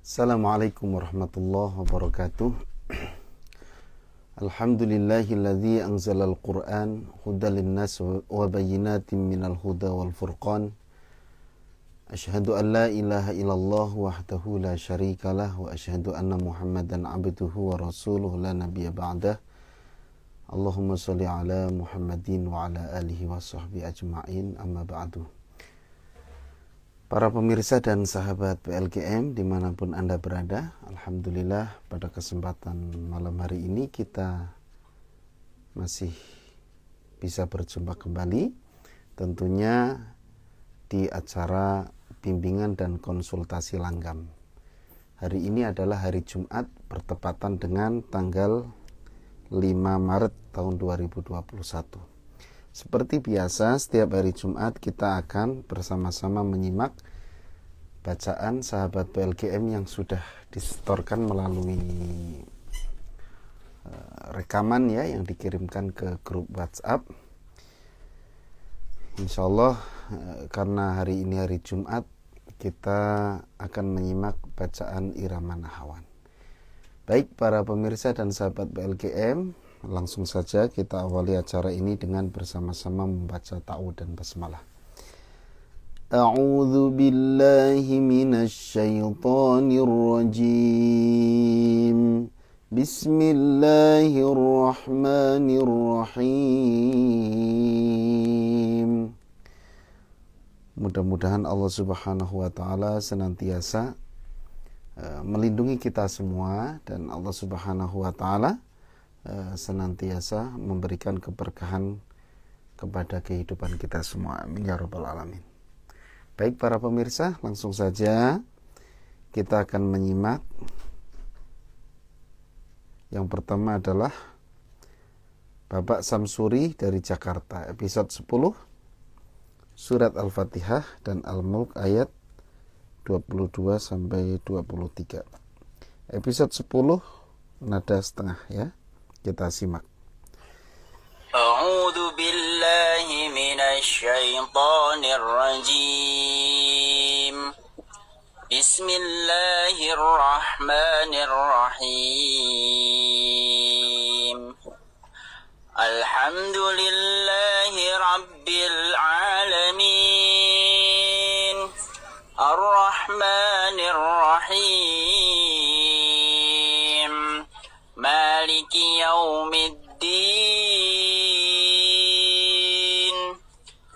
Assalamualaikum warahmatullahi wabarakatuh. Alhamdulillahilladzi anzalal Qur'an hudal linnas wa bayyinatin minal huda wal furqan. Asyhadu an la ilaha illallah wahdahu la syarikalah wa asyhadu anna Muhammadan abduhu wa rasuluhu la nabiyya ba'dah. Allahumma shalli ala Muhammadin wa ala alihi wa sahbihi ajma'in, amma ba'du. Para pemirsa dan sahabat PLGM dimanapun Anda berada, Alhamdulillah pada kesempatan malam hari ini kita masih bisa berjumpa kembali, tentunya di acara bimbingan dan konsultasi langgam. Hari ini adalah hari Jumat bertepatan dengan tanggal 5 Maret tahun 2021. Seperti biasa, setiap hari Jumat kita akan bersama-sama menyimak bacaan sahabat PLGM yang sudah disetorkan melalui rekaman ya, yang dikirimkan ke grup WhatsApp. Insya Allah karena hari ini hari Jumat, kita akan menyimak bacaan Irama Nahawan. Baik para pemirsa dan sahabat PLGM, langsung saja kita awali acara ini dengan bersama-sama membaca ta'awudz dan basmalah. A'udzu billahi minasy syaithanir rajim. Bismillahirrahmanirrahim. Mudah-mudahan Allah Subhanahu wa taala senantiasa melindungi kita semua, dan Allah Subhanahu wa taala senantiasa memberikan keberkahan kepada kehidupan kita semua. Amin ya rabbal alamin. Baik para pemirsa, langsung saja kita akan menyimak. Yang pertama adalah Bapak Samsuri dari Jakarta, episode 10, surat Al-Fatihah dan Al-Mulk ayat 22 sampai 23. Episode 10 nada setengah ya. Kita simak. A'udzu billahi minasy syaithanir rajim. Bismillahirrahmanirrahim. Alhamdulillahi rabbil alamin. Ar-Rahmanir Rahim. Maliki yaumiddin.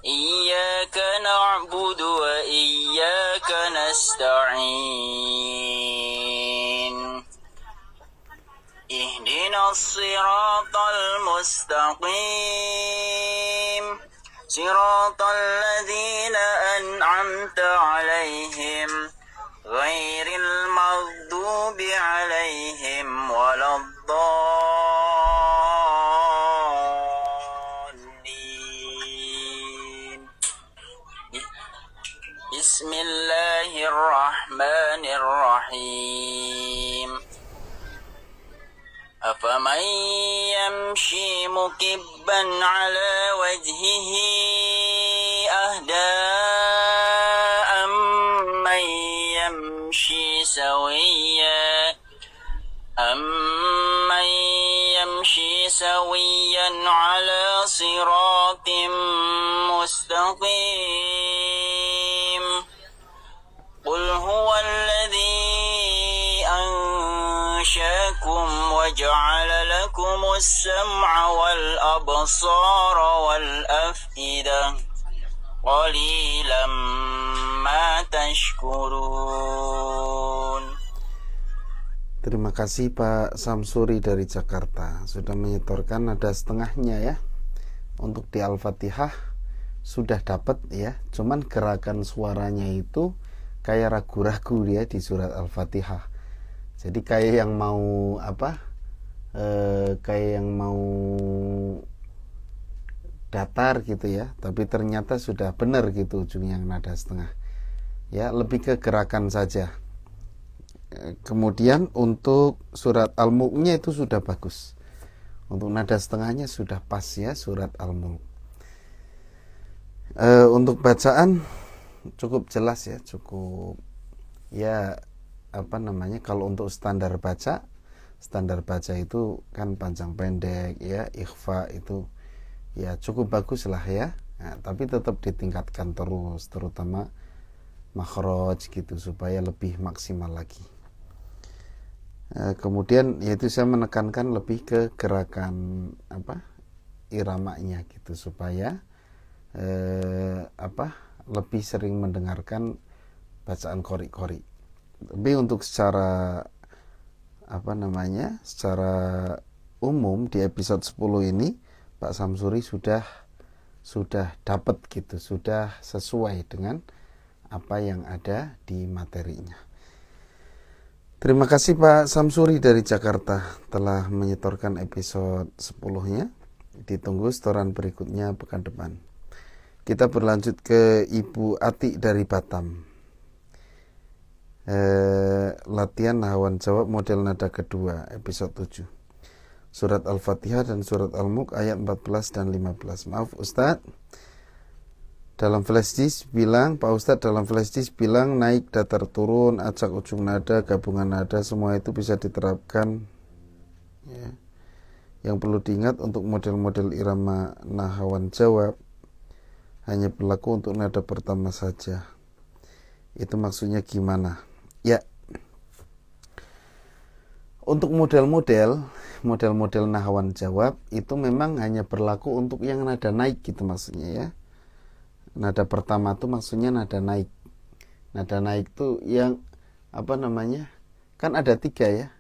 Iyyaka na'budu wa iyyaka nasta'in. Ihdinas siratal mustaqim. Siratal ladzina an'amta 'alaihim ghairil maghdubi 'alaihim waladdallin. Bismillahirrahmanirrahim. Afaman yamshi mukibban 'ala wajhihi ahda amman yamshi sawiyan ala siratim mustaqim. Qul huwallazi أنشاكم وجعل لكم السمع والأبصار والأفئدة قليلا ما تشكرون. Terima kasih Pak Samsuri dari Jakarta sudah menyetorkan nada setengahnya ya. Untuk di Al-Fatihah sudah dapat ya, cuman gerakan suaranya itu kayak ragu-ragu dia di surat Al-Fatihah. Jadi kayak yang mau kayak yang mau datar gitu ya, tapi ternyata sudah benar gitu ujungnya yang nada setengah. Ya, lebih ke gerakan saja. Kemudian untuk surat Al-Mulknya itu sudah bagus. Untuk nada setengahnya sudah pas ya surat Al-Mulk. Untuk bacaan cukup jelas ya, cukup ya kalau untuk standar baca itu kan panjang pendek ya, ikhfa itu ya cukup bagus lah ya. Nah, tapi tetap ditingkatkan terus, terutama makhraj gitu supaya lebih maksimal lagi. Kemudian yaitu saya menekankan lebih ke gerakan iramanya gitu supaya lebih sering mendengarkan bacaan qori. Tapi untuk secara secara umum di episode 10 ini Pak Samsuri sudah dapat gitu, sudah sesuai dengan apa yang ada di materinya. Terima kasih Pak Samsuri dari Jakarta telah menyetorkan episode 10-nya. Ditunggu setoran berikutnya pekan depan. Kita berlanjut ke Ibu Ati dari Batam. Latihan nahawan jawab model nada kedua episode 7. Surat Al-Fatihah dan Surat Al-Mulk ayat 14 dan 15. Maaf Ustadz, dalam flashdisk bilang, Pak Ustadz dalam flashdisk bilang naik, datar, turun, acak, ujung nada, gabungan nada, semua itu bisa diterapkan ya. Yang perlu diingat untuk model-model irama nahawan jawab hanya berlaku untuk nada pertama saja. Itu maksudnya gimana? Ya, untuk model-model nahawan jawab itu memang hanya berlaku untuk yang nada naik gitu maksudnya ya. Nada pertama itu maksudnya nada naik. Nada naik itu yang kan ada 3 ya.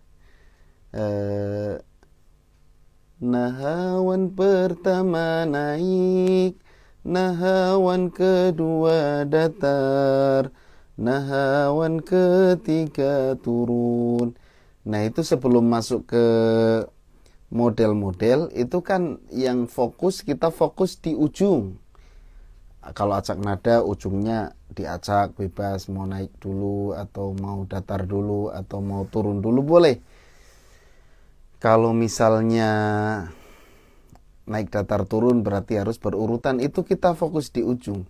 Nahawan pertama naik, nahawan kedua datar, nahawan ketiga turun. Nah itu sebelum masuk ke model-model itu kan yang kita fokus di ujung. Kalau acak nada ujungnya diacak bebas, mau naik dulu atau mau datar dulu atau mau turun dulu boleh. Kalau misalnya naik datar turun berarti harus berurutan, itu kita fokus di ujung.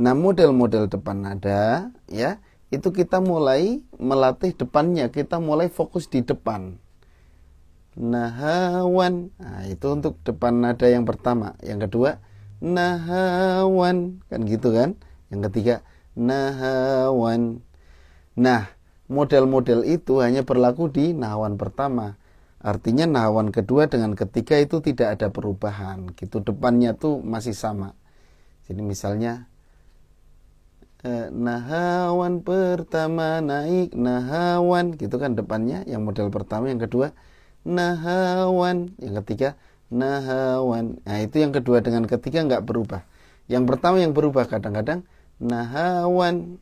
Nah model-model depan nada ya itu kita mulai melatih depannya, kita mulai fokus di depan. Nahawan, nah itu untuk depan nada yang pertama. Yang kedua nahawan, kan gitu kan. Yang ketiga nahawan. Nah model-model itu hanya berlaku di nahawan pertama. Artinya nahawan kedua dengan ketiga itu tidak ada perubahan gitu, depannya tuh masih sama. Jadi misalnya nahawan pertama naik, nahawan gitu kan depannya, yang model pertama, yang kedua nahawan, yang ketiga nahawan. Nah itu yang kedua dengan ketiga nggak berubah. Yang pertama yang berubah, kadang-kadang nahawan,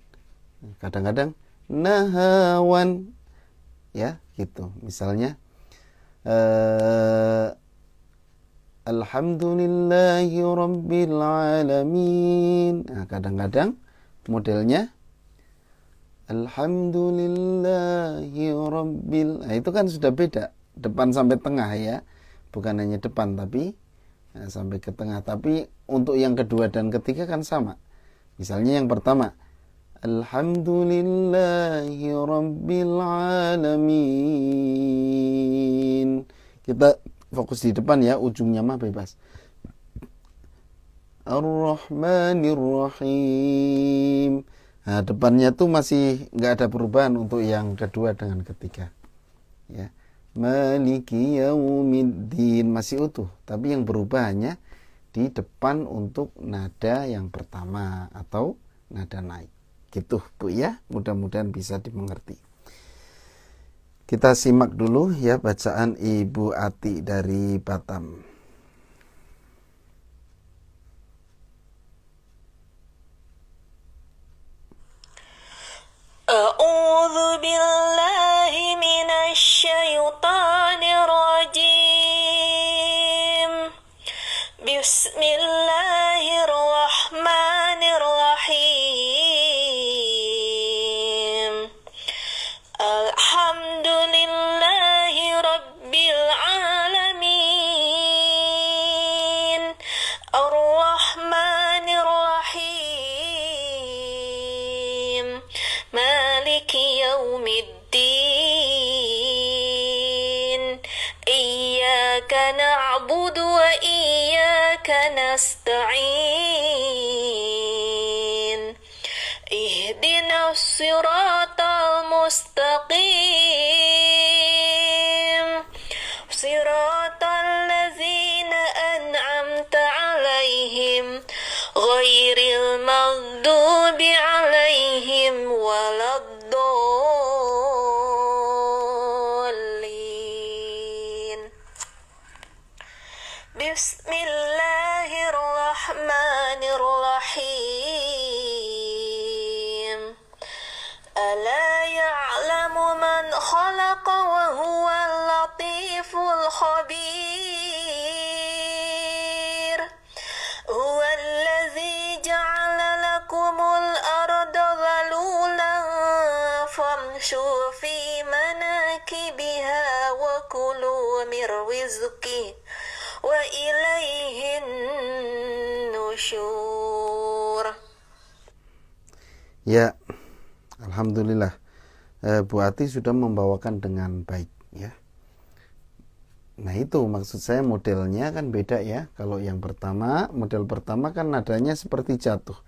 kadang-kadang nahawan ya gitu. Misalnya Alhamdulillahi Rabbil Alamin. Nah kadang-kadang modelnya Alhamdulillahi Rabbil. Nah itu kan sudah beda, depan sampai tengah ya, bukan hanya depan tapi sampai ke tengah. Tapi untuk yang kedua dan ketiga kan sama. Misalnya yang pertama Alhamdulillahi Rabbil Alamin, kita fokus di depan ya, ujungnya mah bebas. Ar-Rahmanir Rahim. Nah, depannya tuh masih nggak ada perubahan untuk yang kedua dengan ketiga. Ya. Maliki Yaumiddin masih utuh, tapi yang berubah hanya di depan untuk nada yang pertama atau nada naik. Gitu Bu ya, mudah-mudahan bisa dimengerti. Kita simak dulu ya bacaan Ibu Ati dari Batam. A'udzu billahi minasy syaithanir rajim. Bismillahirrahmanirrahim. Alhamdulillahi rabbil alamin. Ar-Rahmanir Rahim. Maliki yaumiddin. نستعين اهدنا الصراط المستقيم صراط الذين أنعمت عليهم غير المغضوب عليهم ولا الضالين بسم الله الرحمن الرحيم ألا يعلم من خلق وهو اللطيف الخبير هو الذي جعل لكم الأرض ذلولا فامشوا في مناكبها وكلوا من رزقه وإليه النشور. Ya, alhamdulillah. Bu Ati sudah membawakan dengan baik ya. Nah itu maksud saya, modelnya kan beda ya. Kalau yang pertama, model pertama kan nadanya seperti jatuh.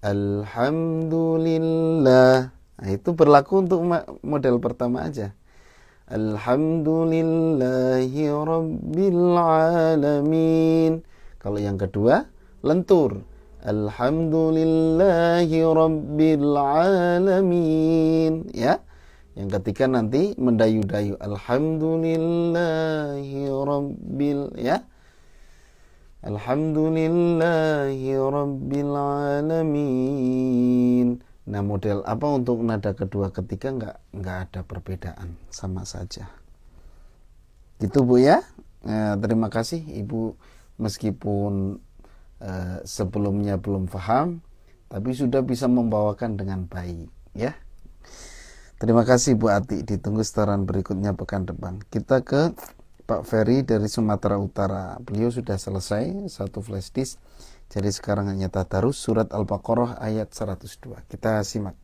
Alhamdulillah. Nah itu berlaku untuk model pertama aja. Alhamdulillahi Rabbil Alamin. Kalau yang kedua, lentur. Alhamdulillahi Rabbil Alamin. Ya. Yang ketiga nanti mendayu-dayu. Alhamdulillahi Rabbil, ya. Alhamdulillahi Rabbil Alamin. Nah model apa untuk nada kedua ketiga nggak ada perbedaan, sama saja. Gitu Bu ya. Terima kasih Ibu, meskipun sebelumnya belum paham, tapi sudah bisa membawakan dengan baik ya. Terima kasih Bu Ati, ditunggu setoran berikutnya pekan depan. Kita ke Pak Ferry dari Sumatera Utara. Beliau sudah selesai satu flash disk. Jadi sekarang hanya tadarus surat Al-Baqarah ayat 102. Kita simak.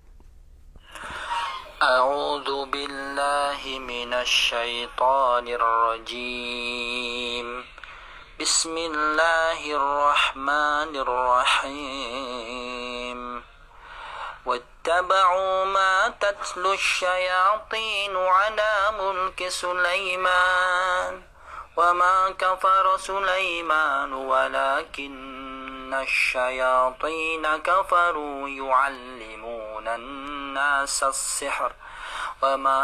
A'udzu billahi minasy syaithanir rajim. Bismillahirrahmanirrahim. واتبعوا ما تتلو الشياطين على ملك سليمان وما كفر سليمان ولكن الشياطين كفروا يعلمون الناس السحر وما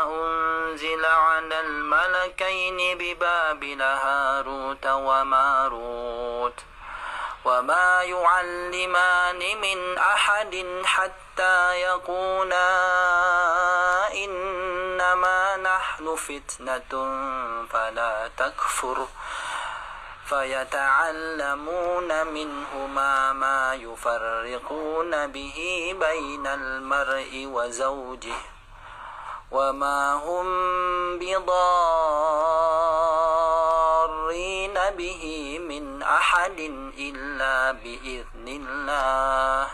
أنزل على الملكين ببابل هاروت وماروت وما يعلمان من أحد حتى يقولا إنما نحن فتنة فلا تكفر فيتعلمون منهما ما يفرقون به بين المرء وزوجه وما هم بضارين به من أحد إلا بإذن الله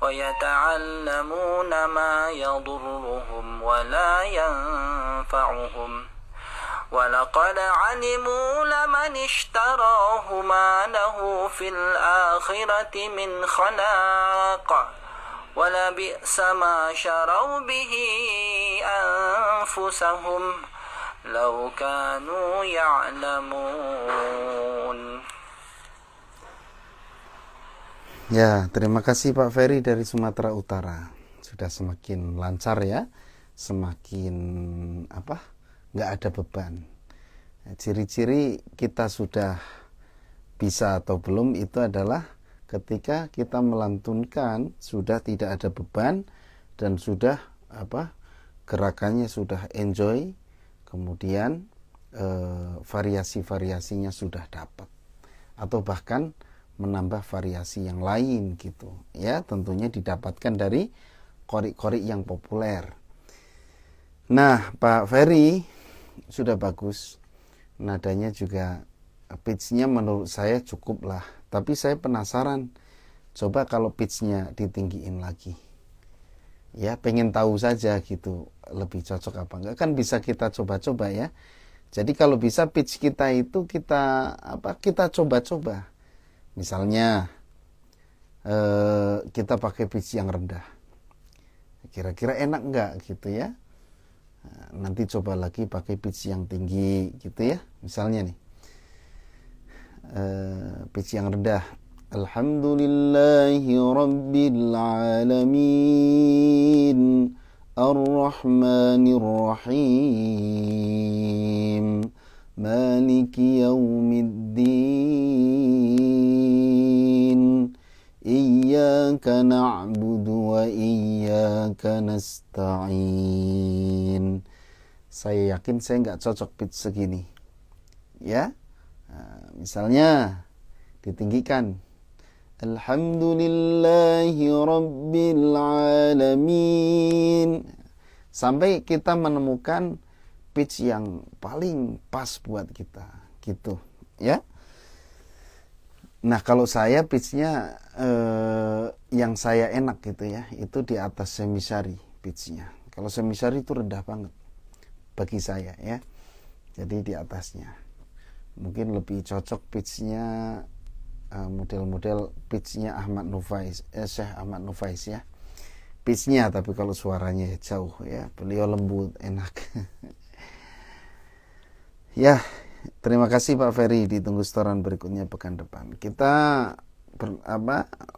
ويتعلمون ما يضرهم ولا ينفعهم ولقد علموا لمن اشتراه ما له في الآخرة من خلاق ولبئس ما شروا به أنفسهم لو كانوا يعلمون. Ya, terima kasih Pak Ferry dari Sumatera Utara. Sudah semakin lancar ya, semakin nggak ada beban. Ciri-ciri kita sudah bisa atau belum itu adalah ketika kita melantunkan sudah tidak ada beban dan sudah gerakannya sudah enjoy, kemudian variasi-variasinya sudah dapat, atau bahkan menambah variasi yang lain gitu ya, tentunya didapatkan dari qori-qori yang populer. Nah Pak Ferry sudah bagus, nadanya juga, pitch-nya menurut saya cukup lah, tapi saya penasaran, coba kalau pitch-nya ditinggiin lagi ya, pengen tahu saja gitu lebih cocok apa enggak, kan bisa kita coba-coba ya. Jadi kalau bisa pitch kita itu kita coba-coba. Misalnya kita pakai pitch yang rendah, kira-kira enak nggak gitu ya. Nanti coba lagi pakai pitch yang tinggi gitu ya. Misalnya nih, pitch yang rendah, Alhamdulillahi Rabbil Alamin Ar-Rahmanir Rahim Maliki Yaumiddin Iyyaka na'budu wa iyyaka nasta'in. Saya yakin saya nggak cocok pitch segini ya. Misalnya ditinggikan, Alhamdulillahi Rabbil Alamin, sampai kita menemukan pitch yang paling pas buat kita gitu ya. Nah, kalau saya pitchnya yang saya enak gitu ya, itu di atas semisari pitchnya. Kalau semisari itu rendah banget bagi saya ya, jadi di atasnya. Mungkin lebih cocok pitchnya model-model pitchnya Ahmad Nufais, Syekh Ahmad Nufais ya, pitchnya. Tapi kalau suaranya jauh ya, beliau lembut, enak. Ya, terima kasih Pak Ferry, ditunggu setoran berikutnya pekan depan. Kita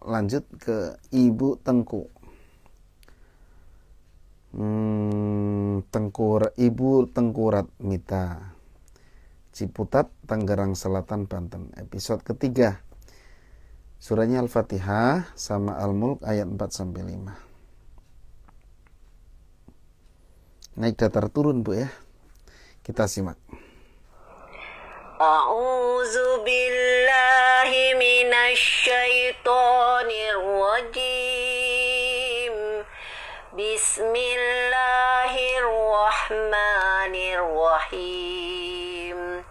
lanjut ke Ibu Tengku. Ibu Tengkurat Mita, Ciputat, Tangerang Selatan, Banten. Episode ketiga. Surahnya Al-Fatihah sama Al-Mulk ayat 4-5. Naik datar turun Bu ya. Kita simak. A'udzu billahi minasy syaithanir rajim. Bismillahirrahmanirrahim.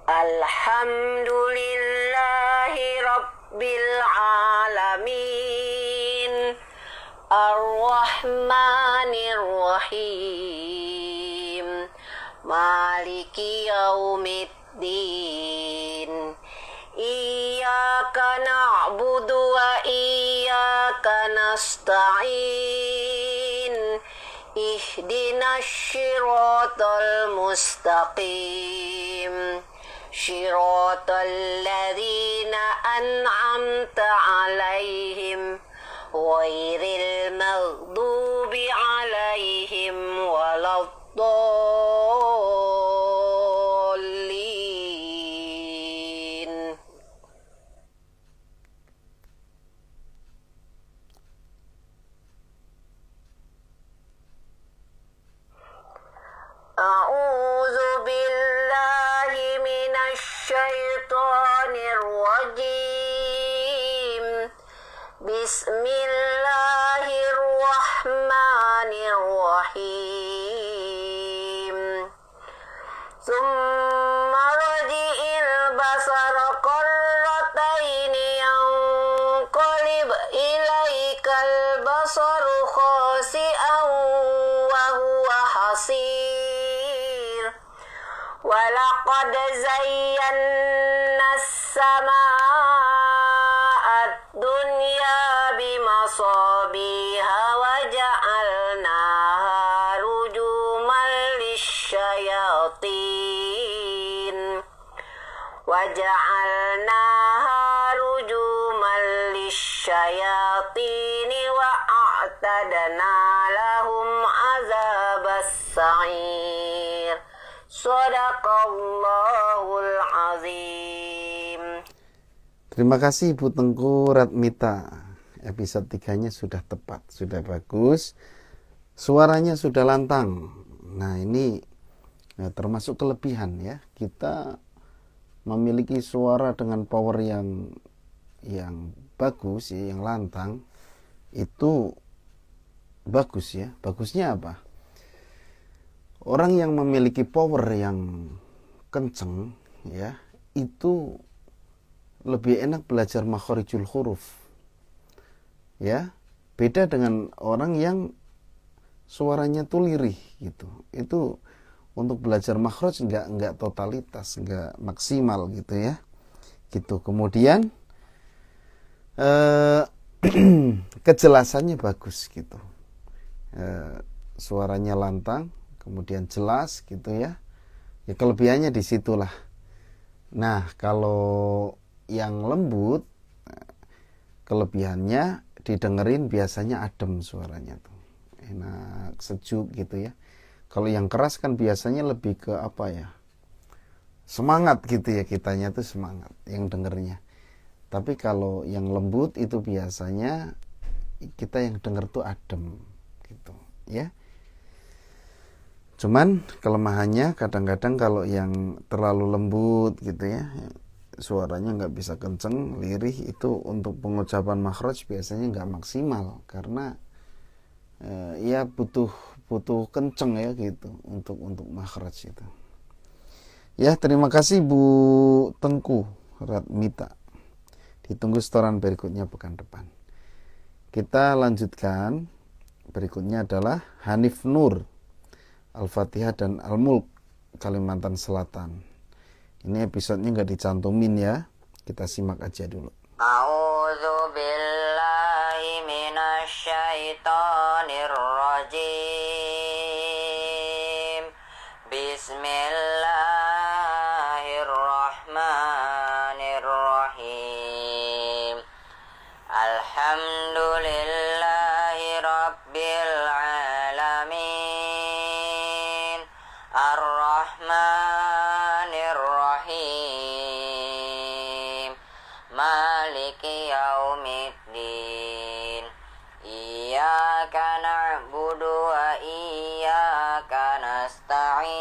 Alhamdulillahi rabbil alamin. Ar-Rahmanir Rahim. Maliki yaumiddin. Iyyaka na'budu wa iyyaka nasta'in. Ihdinas syiratal mustaqim. Syiratal ladzina an'amta 'alaihim ghairil maghdubi 'alaihim waladdallin. A'udzu billahi minasy syaithanir rajim. Bismillahirrahmanirrahim. Tsumma radi'il basara qarrataini yanqalib ilaikal basaru khasi'an wa huwa hasir. Walaqad zayyana as-samaa'a ad-dunya bimasabiha wa ja'alnaha rujuman lisyayatin wa a'tadna lahum azabas sa'ir. Shadaqallahul azim. Terima kasih Ibu Tengku Ratmita. Episode 3-nya sudah tepat, sudah bagus. Suaranya sudah lantang. Nah, ini termasuk kelebihan ya. Kita memiliki suara dengan power yang bagus ya, yang lantang. Itu bagus ya. Bagusnya apa? Orang yang memiliki power yang kenceng ya, itu lebih enak belajar makharijul huruf. Ya, beda dengan orang yang suaranya tuh lirih gitu. Itu untuk belajar makhraj enggak totalitas, enggak maksimal gitu ya. gitu. Kemudian kejelasannya bagus gitu, suaranya lantang, kemudian jelas gitu ya. Ya kelebihannya disitulah. Nah kalau yang lembut, kelebihannya didengerin biasanya adem suaranya tuh, enak, sejuk gitu ya. Kalau yang keras kan biasanya lebih ke apa ya, semangat gitu ya, kitanya tuh semangat yang dengernya. Tapi kalau yang lembut itu biasanya kita yang denger tuh adem gitu ya. Cuman kelemahannya kadang-kadang kalau yang terlalu lembut gitu ya, suaranya nggak bisa kenceng, lirih, itu untuk pengucapan makhraj biasanya nggak maksimal karena ya butuh kenceng ya gitu untuk makhraj itu. Ya, terima kasih Bu Tengku Ratmita. Ditunggu setoran berikutnya pekan depan. Kita lanjutkan. Berikutnya adalah Hanif Nur, Al-Fatihah dan Al-Mulk, Kalimantan Selatan. Ini episodenya nggak dicantumin ya. Kita simak aja dulu. A'udzu billahi minasyaitonir rajim. Bismillahirrahmanirrahim. Alhamdulillahi rabbil alamin. Ar-Rahmanir-Rahim. Maliki yaumiddin. Iyyaka na'budu wa iyyaka nasta'in.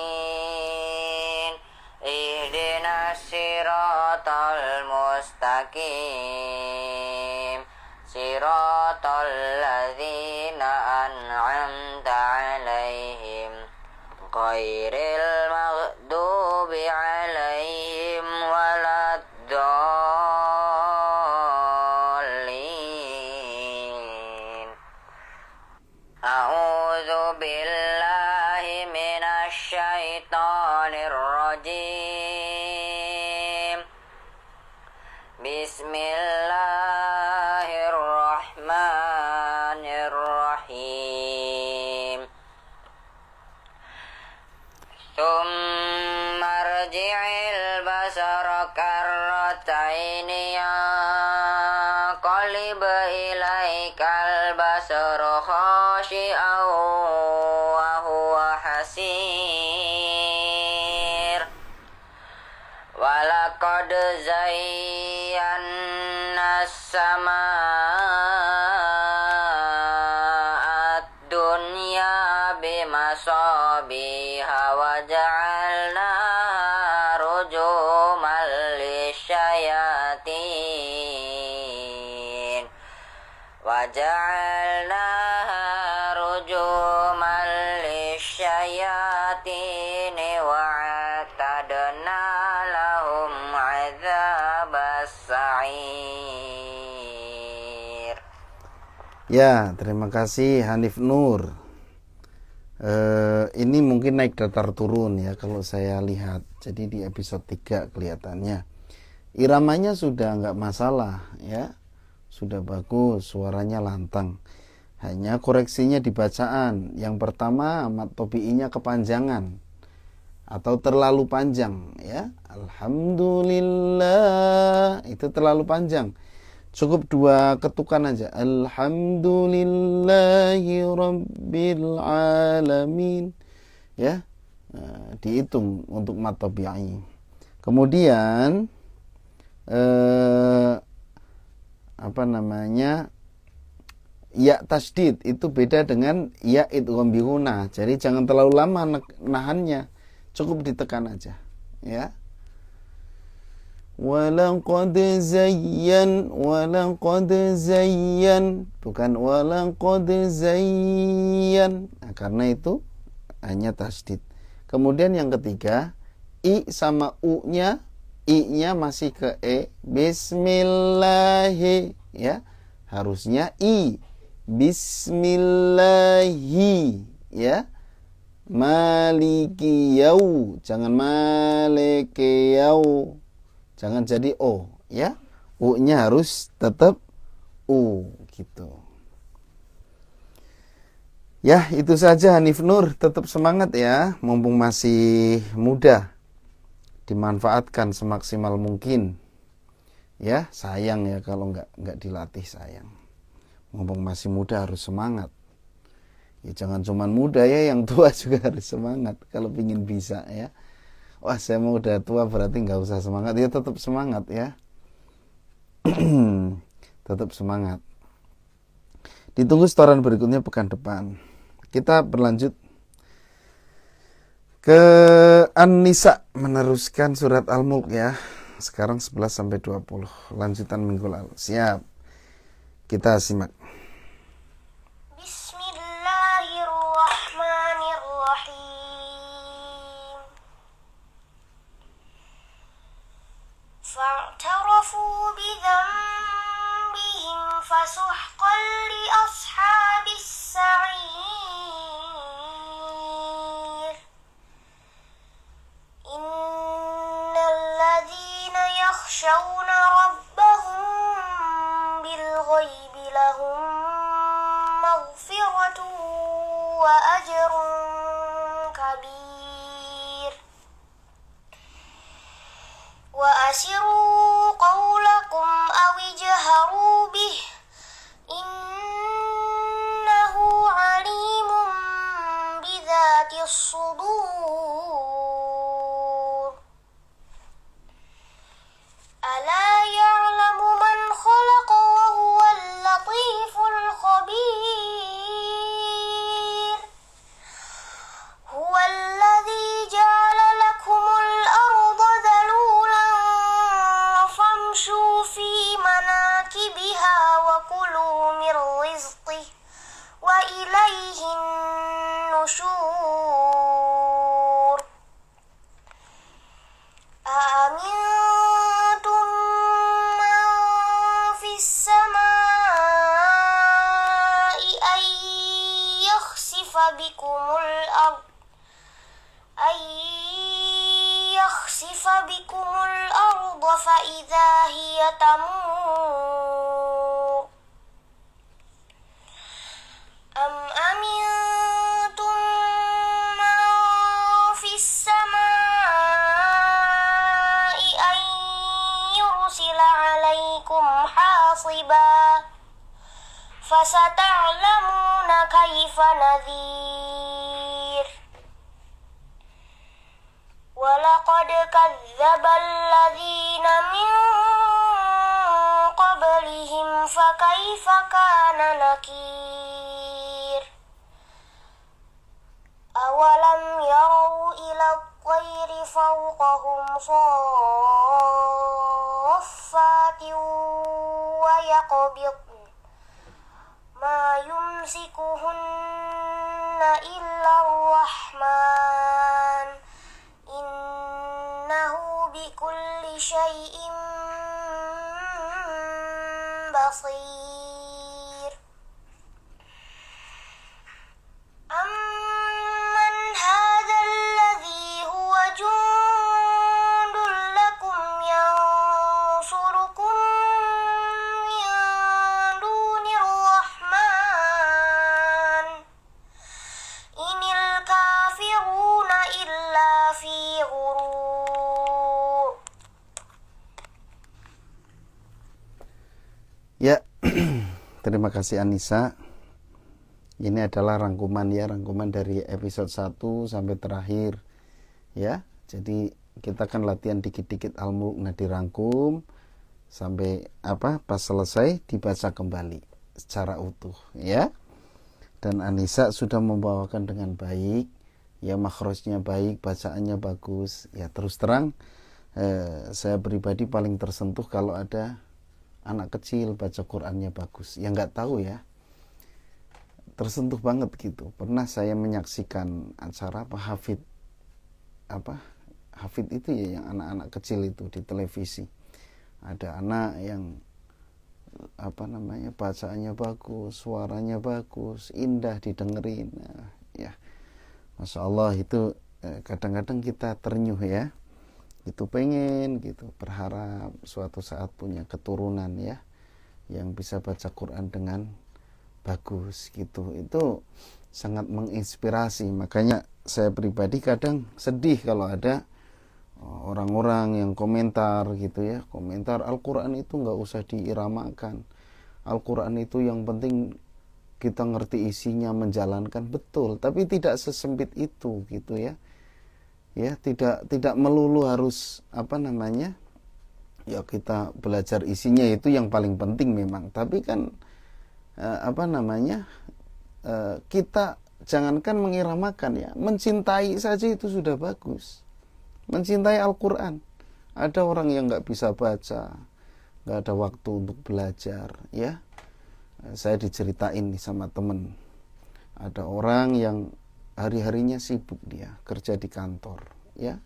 Ihdinas siratal mustaqim. Siratal ladzina an'amta 'alaihim ghairil maghdubi 'alaihim waladdallin. A'udzu billahi minasyaitonir rajim. Bismillahirrahmanirrahim. Tsumma rji'il basara karrataini yanqalib ilaikal basaru khashi'an wa huwa hasir. Walaqad zayyana as-samaa'a ad-dunya bimasabiha wa ja'alnaha rujuman lisyayatin. Wa ja'alnaha rujuman lisyayatin wa a'tadna lahum 'adzabas sa'ir. Ya, terima kasih Hanif Nur. Ini mungkin naik datar turun ya kalau saya lihat. Jadi di episode 3 kelihatannya iramanya sudah nggak masalah ya, sudah bagus, suaranya lantang. Hanya koreksinya di bacaan. Yang pertama, mat tobi'inya kepanjangan atau terlalu panjang ya. Alhamdulillah itu terlalu panjang. Cukup 2 ketukan aja. Alhamdulillahi rabbil alamin. Ya. Dihitung untuk mat tabi'i. Kemudian ya tasdid itu beda dengan ya idgham bi gunah. Jadi jangan terlalu lama nahannya. Cukup ditekan aja, ya. Walaqad zayyan, bukan walaqad zayyan. Nah, karena itu hanya tasdid. Kemudian yang ketiga, i sama u-nya, i-nya masih ke e, bismillahi, ya. Harusnya i, bismillahi, ya. Maliki yau, jangan maliki yau. Jangan jadi o, ya. U-nya harus tetap U gitu. Ya, itu saja Hanif Nur, tetap semangat ya, mumpung masih muda. Dimanfaatkan semaksimal mungkin. Ya, sayang ya kalau nggak dilatih, sayang. Mumpung masih muda harus semangat. Ya jangan cuma muda ya, yang tua juga harus semangat kalau ingin bisa ya. Wah, saya mau udah tua berarti nggak usah semangat. Ya tetap semangat ya. Tetap semangat. Ditunggu setoran berikutnya pekan depan. Kita berlanjut ke An-Nisa, meneruskan surat Al-Mulk ya. Sekarang 11 sampai 20. Lanjutan minggu lalu. Siap. Kita simak. فاعترفوا بذنبهم فسحقا لأصحاب السعير إن الذين يخشون ربهم بالغيب لهم مغفرة وأجر كبير وأسروا قولكم أو اجهروا به إنه عليم بذات الصدور ألا يعلم من خلق وهو اللطيف الخبير هو الذي جعل لكم الأرض ذلولا فامشوا في مناكبها وكلوا من رزقه وإليه النشور أأمنتم من في السماء أن يخسف بكم الأرض فإذا هي تمور أم أمنتم من في السماء أن يرسل عليكم حاصبا فستعلمون كيف نذير ولقد كذب الذين من قبلهم فكيف كان نكير أولم يروا إلى الطير فوقهم صافات ويقبضن ما يمسكهن إلا الرحمن إنه بكل شيء بصير أمن هذا الذي هو جند لكم ينصركم من دون الرحمن إن الكافرون إلا في غرور. Ya, terima kasih Anissa. Ini adalah rangkuman dari episode 1 sampai terakhir. Ya, jadi kita akan latihan dikit-dikit Al-Mulk, nah dirangkum sampai pas selesai dibaca kembali secara utuh ya. Dan Anissa sudah membawakan dengan baik, ya makhrajnya baik, bacaannya bagus. Ya terus terang saya pribadi paling tersentuh kalau ada anak kecil baca Qur'annya bagus. Ya nggak tahu ya, tersentuh banget gitu. Pernah saya menyaksikan acara hafid itu ya, yang anak-anak kecil itu di televisi. Ada anak yang bacaannya bagus, suaranya bagus, indah didengerin. Nah, ya Masya Allah itu kadang-kadang kita ternyuh ya. itu pengen gitu, berharap suatu saat punya keturunan ya yang bisa baca Quran dengan bagus gitu. Itu sangat menginspirasi. Makanya saya pribadi kadang sedih kalau ada orang-orang yang komentar gitu ya, komentar Al-Quran itu nggak usah diiramakan, Al-Quran itu yang penting kita ngerti isinya, menjalankan. Betul, tapi tidak sesempit itu gitu ya. Ya, tidak melulu harus ya kita belajar isinya, itu yang paling penting memang. Tapi kan kita jangankan mengiramakan ya, mencintai saja itu sudah bagus. Mencintai Al-Quran. Ada orang yang nggak bisa baca, nggak ada waktu untuk belajar ya. Saya diceritain nih sama temen, ada orang yang hari-harinya sibuk, dia kerja di kantor ya,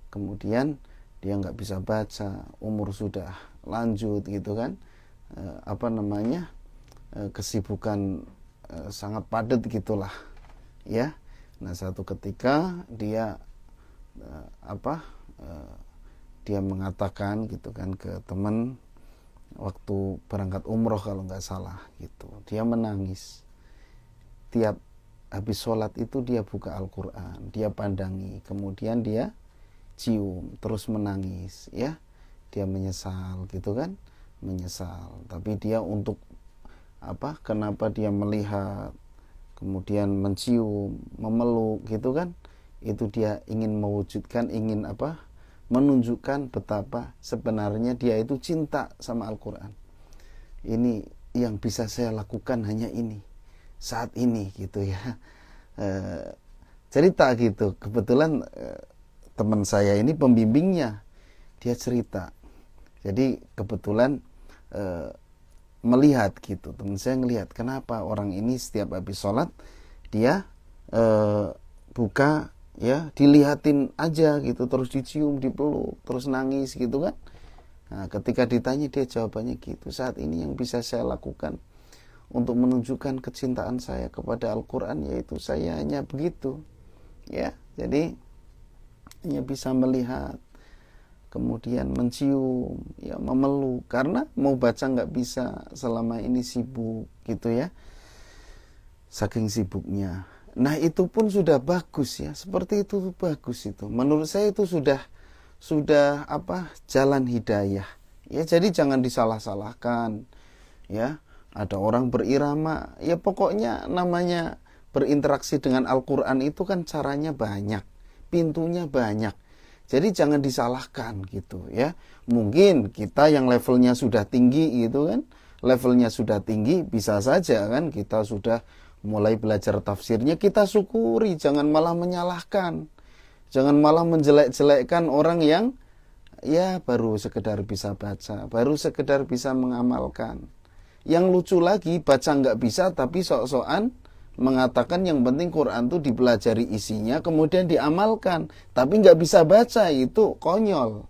kemudian dia nggak bisa baca, umur sudah lanjut gitu kan, kesibukan sangat padat gitulah ya. Nah satu ketika dia dia mengatakan gitu kan ke teman, waktu berangkat umroh kalau nggak salah gitu, dia menangis. Tiap habis sholat itu dia buka Al-Quran, dia pandangi, kemudian dia cium, terus menangis ya. Dia menyesal gitu kan, menyesal. Tapi dia untuk kenapa dia melihat, kemudian mencium, memeluk gitu kan, itu dia ingin mewujudkan, ingin menunjukkan betapa sebenarnya dia itu cinta sama Al-Quran. Ini yang bisa saya lakukan hanya ini, saat ini gitu ya. Cerita gitu, kebetulan teman saya ini pembimbingnya, dia cerita. Jadi kebetulan melihat gitu, teman saya ngelihat kenapa orang ini setiap habis sholat dia buka ya, dilihatin aja gitu, terus dicium, dipeluk, terus nangis gitu kan. Nah, ketika ditanya dia jawabannya gitu, saat ini yang bisa saya lakukan untuk menunjukkan kecintaan saya kepada Al-Quran, yaitu saya hanya begitu ya. Jadi hanya bisa melihat, kemudian mencium ya, memeluk, karena mau baca nggak bisa, selama ini sibuk gitu ya, saking sibuknya. Nah itu pun sudah bagus ya, seperti itu bagus itu. Menurut saya itu sudah jalan hidayah ya. Jadi jangan disalah-salahkan ya. Ada orang berirama ya, pokoknya namanya berinteraksi dengan Al-Quran itu kan caranya banyak, pintunya banyak. Jadi jangan disalahkan gitu ya. Mungkin kita yang levelnya sudah tinggi gitu kan, levelnya sudah tinggi, bisa saja kan kita sudah mulai belajar tafsirnya, kita syukuri, jangan malah menyalahkan, jangan malah menjelek-jelekkan orang yang ya baru sekedar bisa baca, baru sekedar bisa mengamalkan. Yang lucu lagi, baca nggak bisa tapi sok-sokan mengatakan yang penting Quran itu dipelajari isinya, kemudian diamalkan, tapi nggak bisa baca. Itu konyol,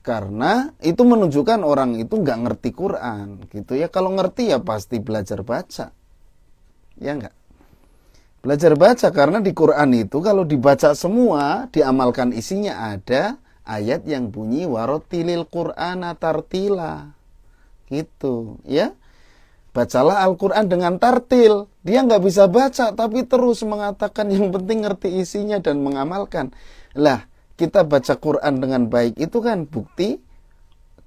karena itu menunjukkan orang itu nggak ngerti Quran gitu ya. Kalau ngerti ya pasti belajar baca ya, enggak belajar baca, karena di Quran itu kalau dibaca semua, diamalkan isinya, ada ayat yang bunyi warotilil Qur'ana tartila gitu ya. Bacalah Al-Quran dengan tartil. Dia nggak bisa baca tapi terus mengatakan yang penting ngerti isinya dan mengamalkan. Lah, kita baca Quran dengan baik itu kan bukti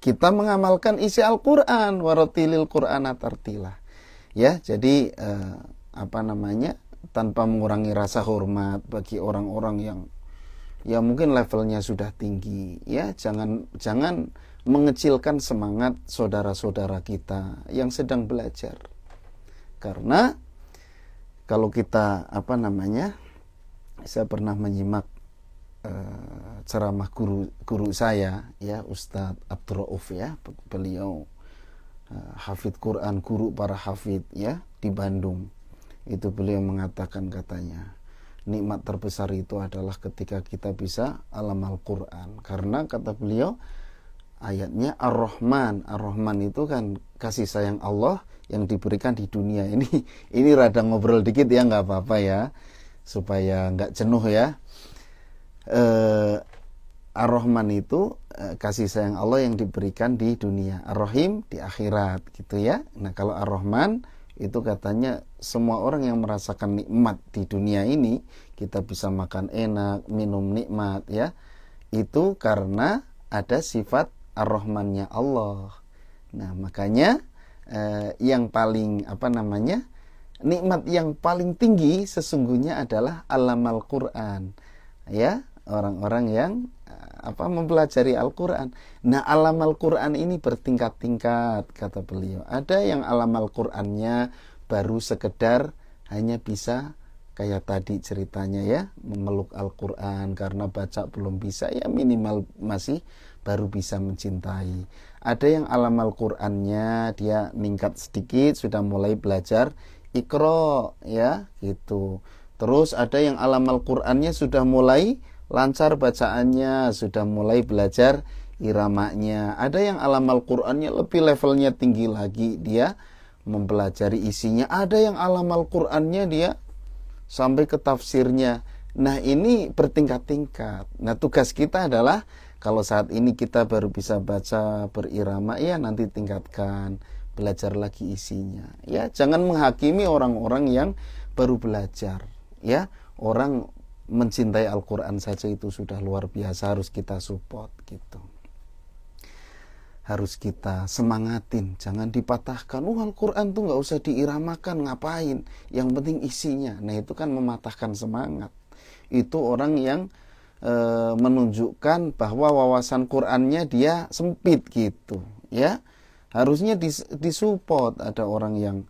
kita mengamalkan isi Al-Quran, warotilil Qur'ana tartila ya. Jadi tanpa mengurangi rasa hormat bagi orang-orang yang ya mungkin levelnya sudah tinggi ya, jangan mengecilkan semangat saudara-saudara kita yang sedang belajar. Karena kalau kita saya pernah menyimak ceramah guru saya ya, Ustadz Abdul Rauf ya, beliau hafidz Quran, guru para hafidz ya di Bandung. Itu beliau mengatakan, katanya nikmat terbesar itu adalah ketika kita bisa alam Al-Quran. Karena kata beliau ayatnya Ar-Rahman. Ar-Rahman itu kan kasih sayang Allah yang diberikan di dunia ini. Ini rada ngobrol dikit ya, nggak apa-apa ya, supaya nggak jenuh ya. Ar-Rahman itu kasih sayang Allah yang diberikan di dunia, Ar-Rahim di akhirat gitu ya. Nah, kalau Ar-Rahman itu katanya semua orang yang merasakan nikmat di dunia ini, kita bisa makan enak, minum nikmat ya, itu karena ada sifat Ar-Rahmannya Allah. Nah, makanya yang paling nikmat yang paling tinggi sesungguhnya adalah alamal Quran ya, orang-orang yang mempelajari Al-Quran. Nah, alamal Quran ini bertingkat-tingkat kata beliau. Ada yang alamal Qurannya baru sekedar hanya bisa kayak tadi ceritanya ya, memeluk Al-Quran, karena baca belum bisa ya, minimal masih baru bisa mencintai. Ada yang alamal Qurannya dia ningkat sedikit, sudah mulai belajar Iqra ya gitu. Terus ada yang alamal Qurannya sudah mulai lancar bacaannya, sudah mulai belajar iramanya. Ada yang alamal Qurannya lebih levelnya tinggi lagi, dia mempelajari isinya. Ada yang alamal Qurannya dia sampai ke tafsirnya. Nah, ini bertingkat-tingkat. Nah, tugas kita adalah kalau saat ini kita baru bisa baca berirama, ya nanti tingkatkan, belajar lagi isinya. Ya, jangan menghakimi orang-orang yang baru belajar. Ya, orang mencintai Al-Quran saja itu sudah luar biasa, harus kita support gitu. Harus kita semangatin, jangan dipatahkan. Al-Quran tuh nggak usah diiramakan, ngapain? Yang penting isinya. Nah, itu kan mematahkan semangat. Itu orang yang menunjukkan bahwa wawasan Qurannya dia sempit gitu. Ya, harusnya disupport. Ada orang yang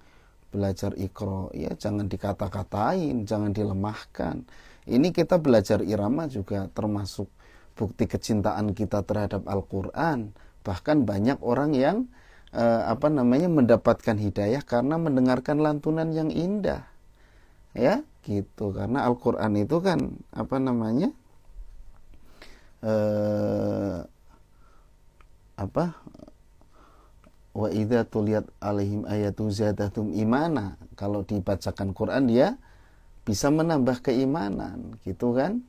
belajar Iqra, ya jangan dikata-katain, jangan dilemahkan. Ini kita belajar irama juga termasuk bukti kecintaan kita terhadap Al-Quran. Bahkan banyak orang yang mendapatkan hidayah karena mendengarkan lantunan yang indah. Ya, gitu. Karena Al-Quran itu kan wa idza tuliyat alaihim ayatu zadatum imana. Kalau dibacakan Quran dia bisa menambah keimanan, gitu kan?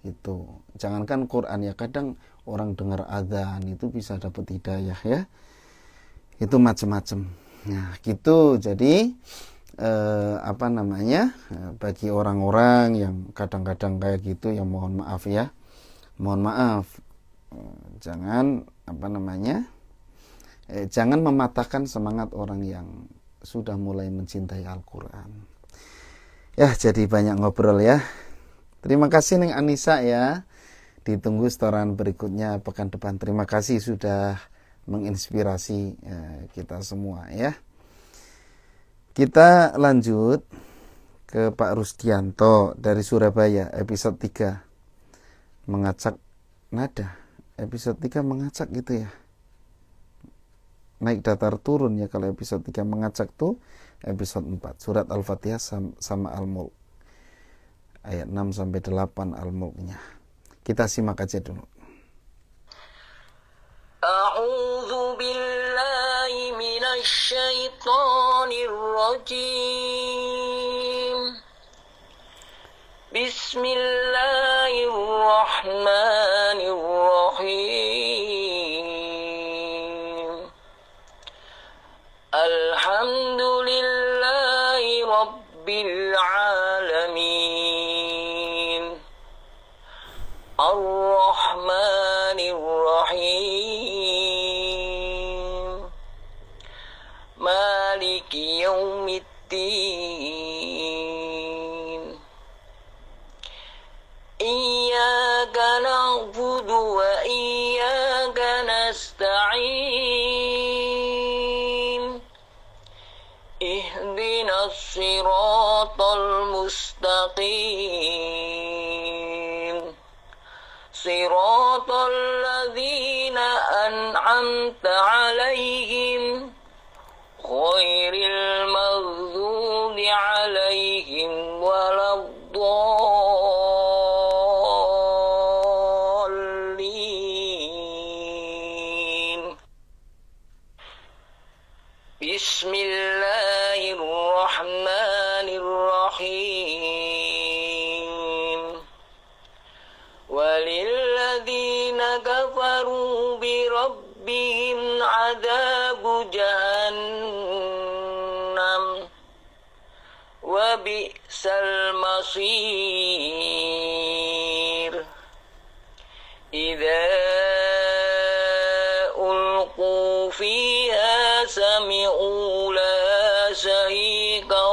Itu. Jangankan Quran ya, kadang orang dengar adzan itu bisa dapat hidayah ya. Itu macam-macam. Nah, gitu. Jadi bagi orang-orang yang kadang-kadang kayak gitu, ya mohon maaf ya. Mohon maaf. Jangan jangan mematahkan semangat orang yang sudah mulai mencintai Al-Quran. Ya, jadi banyak ngobrol ya. Terima kasih Neng Anissa ya. Ditunggu setoran berikutnya pekan depan. Terima kasih sudah menginspirasi kita semua ya. Kita lanjut ke Pak Rusdianto dari Surabaya, episode 3. Mengacak nada. Episode 3 mengacak gitu ya. Naik datar turun ya, kalau episode 3 mengacak tuh episode 4 surat Al-Fatihah sama Al-Mulk ayat 6 sampai 8 Al-Mulknya. Kita simak aja dulu. A'udzu billahi minasy syaithanir rajim. Bismillahirrahmanirrahim. Alhamdulillahi rabbil alamin. Ar-Rahmanir Rahim. Maliki yaumiddin. Iyyaka na'budu wa iyyaka nasta'in. Ihdinas siratal mustaqim. Siratal ladzina an'amta 'alaihim ghairil maghdubi 'alaihim waladdallin. Bismillahirrahmanirrahim. Walilladzina جهنم وبئس المصير إذا ألقوا فيها سمعوا لها شهيقا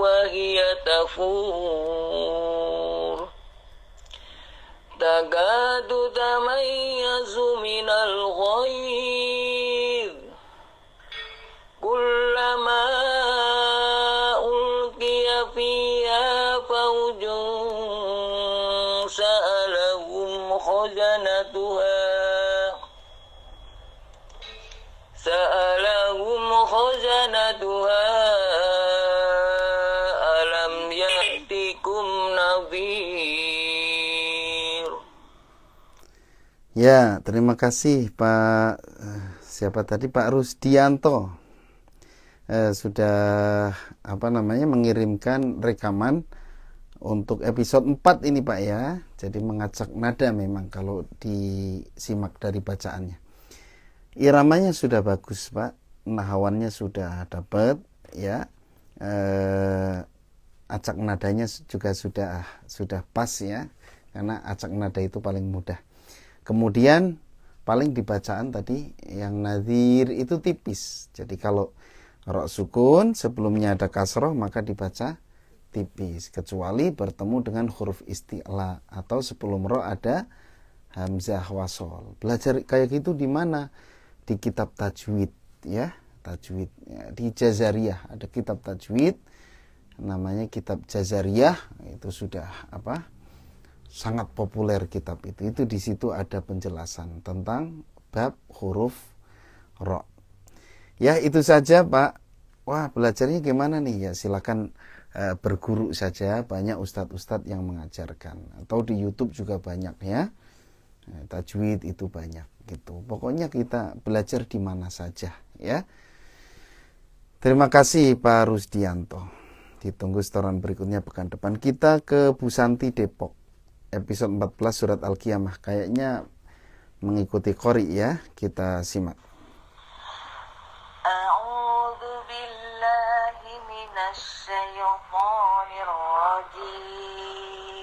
وهي تفور تكاد تميز من الغيظ كلما ألقي فيها فوج سألهم خزنتها ألم يأتكم نذير. Ya, terima kasih Pak siapa tadi, Pak Rusdianto sudah mengirimkan rekaman untuk episode 4 ini Pak ya. Jadi mengacak nada memang kalau disimak dari bacaannya. Iramanya sudah bagus Pak, nahawannya sudah dapat ya. Acak nadanya juga sudah pas ya. Karena acak nada itu paling mudah. Kemudian paling dibacaan tadi yang nadhir itu tipis. Jadi kalau ra sukun sebelumnya ada kasroh maka dibaca tipis, kecuali bertemu dengan huruf isti'la atau sebelum ra ada hamzah wasol. Belajar kayak gitu di mana? Di kitab tajwid ya, tajwid ya, di Jazariyah ada kitab tajwid namanya kitab Jazariyah, itu sudah sangat populer kitab itu. Itu di situ ada penjelasan tentang bab huruf ra. Ya, itu saja Pak. Wah, belajarnya gimana nih? Ya, silakan berguru saja, banyak ustadz-ustadz yang mengajarkan. Atau di YouTube juga banyak ya. Tajwid itu banyak gitu. Pokoknya kita belajar di mana saja ya. Terima kasih Pak Rusdianto. Ditunggu setoran berikutnya pekan depan. Kita ke Bu Santi Depok. Episode 14 surat Al-Qiyamah. Kayaknya mengikuti qori ya. Kita simak. A'udzu billahi minasy syaithanir rajim.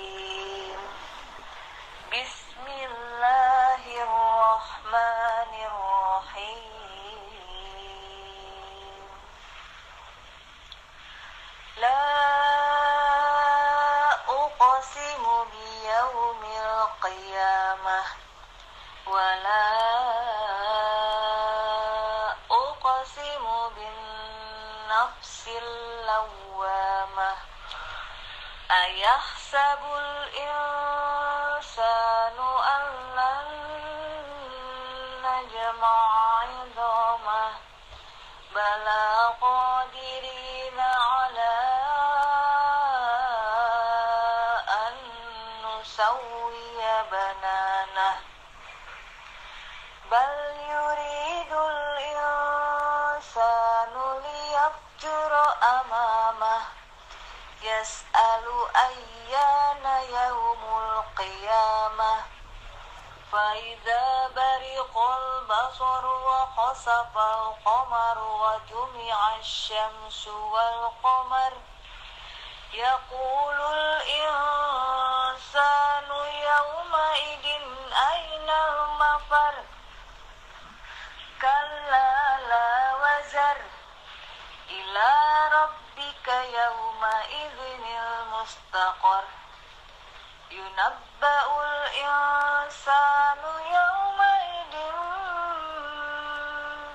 Bismillahirrahmanirrahim. La uqsimu biyaumil qiyamah wa la uqsimu bin nafsil lawwamah ayahsabul insanu an lan najma'a 'idhamah bala qadirina 'ala an nusawwiya bananah bal yuridul insanu liyafjura amamah yas'alu ayyana yaumul qiyamah fa idza bariqal basaru wa khasafal qamaru wa jumi'ash syamsu wal qamar yaqulul insanu yawma idin aynal mafar kalla la wazar ila rabbika yawma idzinil mustaqar yunabba'ul insanu yawma idin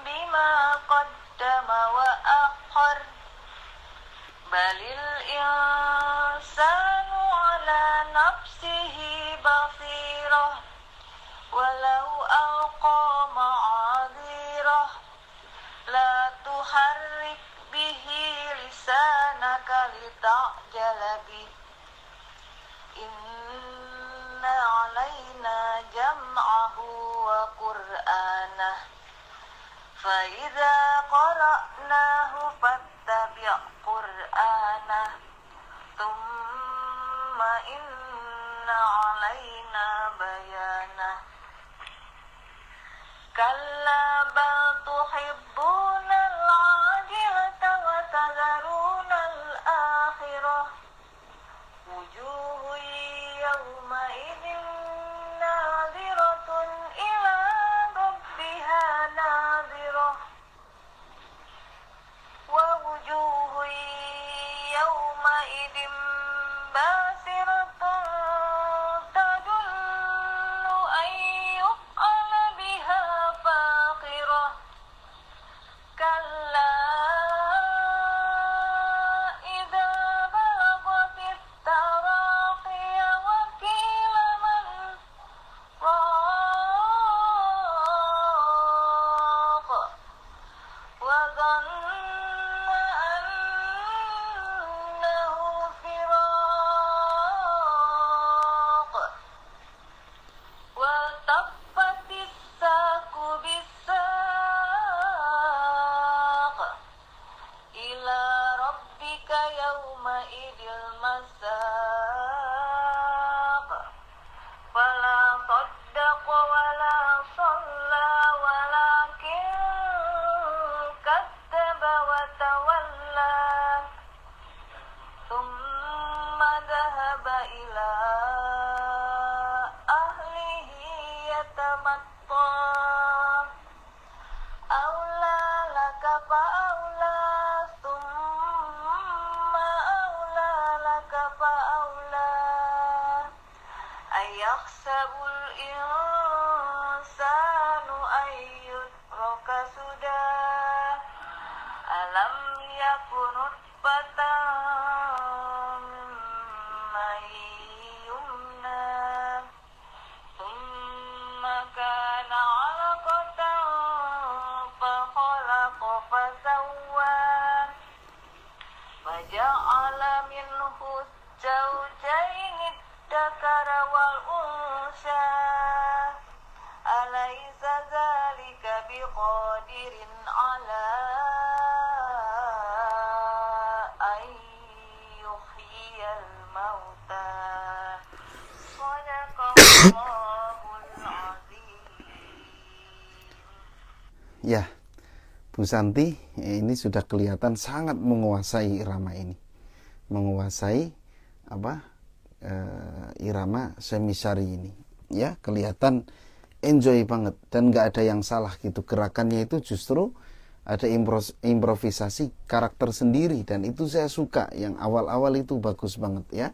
bima qaddama wa akhar balil insanu ala nafsihi basirah walau alqa ma'adhirah la tuharrik bihi lisanaka lita'jala bih inna alaina jam'ahu wa qur'anah fa idza qara'nahu fattabi' qur'anah thumma inna alaina bayanah kalla bal tuhibbunal 'ajilata يومئذ المساق فلا صدق ولا صلى ولكن كذب وتولى ثم ذهب إلى أهله يتمطى أولى لك فأولى ثم أولى لك فأولى أيحسب الإنسان أن يترك سدى ألم يكن نطفة من ماء يمنى ثم كان علقة فخلق فسوى فجعل منه الزوجين الذكر والأنثى أليس ذلك بقادر على أن يحيي الموتى صدق الله العظيم. Ya, Bu Santi ini sudah kelihatan sangat menguasai irama ini, menguasai irama semisari ini. Ya, kelihatan enjoy banget dan nggak ada yang salah gitu. Gerakannya itu justru ada improvisasi karakter sendiri dan itu saya suka. Yang awal-awal itu bagus banget ya.